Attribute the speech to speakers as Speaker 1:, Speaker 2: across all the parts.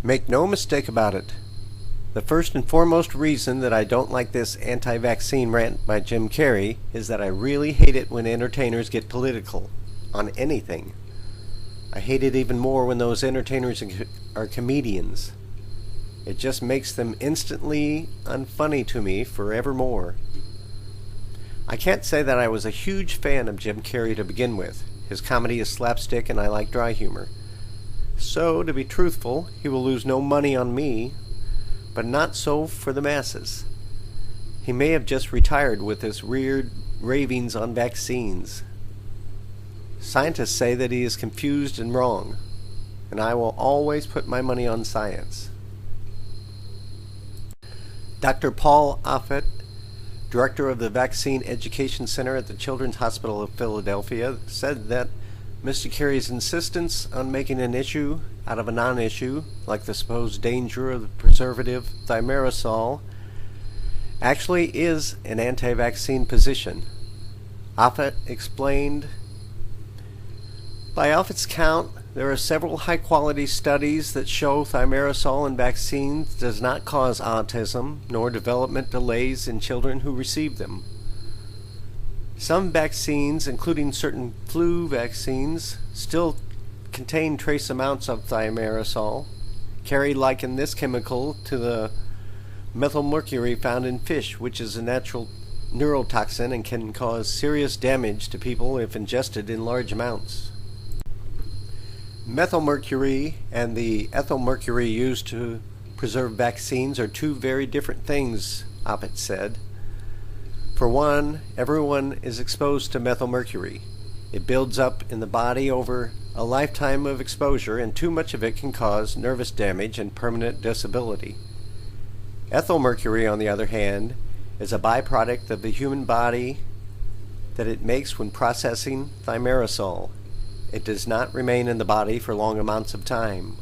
Speaker 1: Make no mistake about it. The first and foremost reason that I don't like this anti-vaccine rant by Jim Carrey is that I really hate it when entertainers get political on anything. I hate it even more when those entertainers are comedians. It just makes them instantly unfunny to me forevermore. I can't say that I was a huge fan of Jim Carrey to begin with. His comedy is slapstick and I like dry humor. So, to be truthful, he will lose no money on me, but not so for the masses. He may have just retired with his weird ravings on vaccines. Scientists say that he is confused and wrong, and I will always put my money on science. Dr. Paul Offit, director of the Vaccine Education Center at the Children's Hospital of Philadelphia, said that Mr. Carrey's insistence on making an issue out of a non-issue, like the supposed danger of the preservative thimerosal, actually is an anti-vaccine position. Offit explained, by Offit's count, there are several high-quality studies that show thimerosal in vaccines does not cause autism nor development delays in children who receive them. Some vaccines, including certain flu vaccines, still contain trace amounts of thimerosal. Carrey likened this chemical to the methylmercury found in fish, which is a natural neurotoxin and can cause serious damage to people if ingested in large amounts. Methylmercury and the ethylmercury used to preserve vaccines are two very different things, Offit said. For one, everyone is exposed to methylmercury. It builds up in the body over a lifetime of exposure, and too much of it can cause nervous damage and permanent disability. Ethylmercury, on the other hand, is a byproduct of the human body that it makes when processing thimerosal. It does not remain in the body for long amounts of time.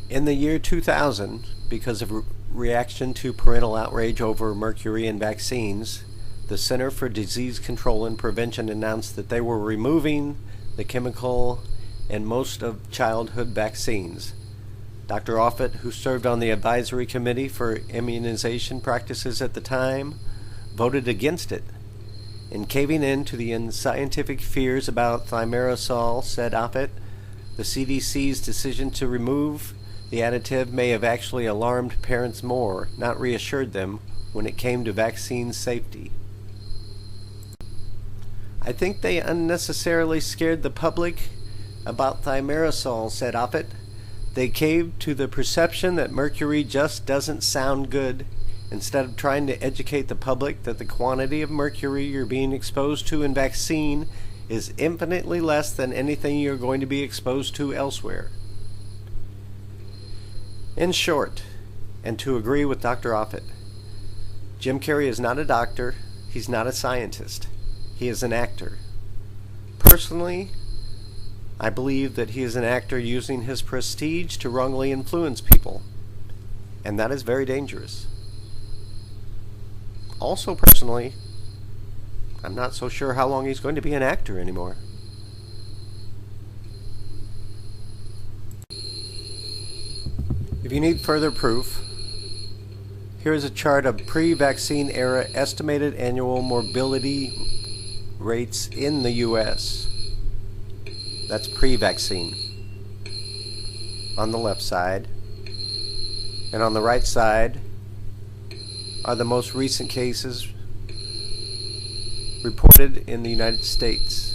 Speaker 1: In the year 2000, because of reaction to parental outrage over mercury in vaccines, the Center for Disease Control and Prevention announced that they were removing the chemical in most of childhood vaccines. Dr. Offit, who served on the advisory committee for immunization practices at the time, voted against it. In caving in to the unscientific fears about thimerosal, said Offit, the CDC's decision to remove the additive may have actually alarmed parents more, not reassured them, when it came to vaccine safety. I think they unnecessarily scared the public about thimerosal, said Offit. They caved to the perception that mercury just doesn't sound good, instead of trying to educate the public that the quantity of mercury you're being exposed to in vaccine is infinitely less than anything you're going to be exposed to elsewhere. In short, and to agree with Dr. Offit, Jim Carrey is not a doctor, he's not a scientist, he is an actor. Personally, I believe that he is an actor using his prestige to wrongly influence people, and that is very dangerous. Also, personally, I'm not so sure how long he's going to be an actor anymore. If you need further proof, here is a chart of pre-vaccine era estimated annual morbidity rates in the U.S. That's pre-vaccine on the left side, and on the right side are the most recent cases reported in the United States.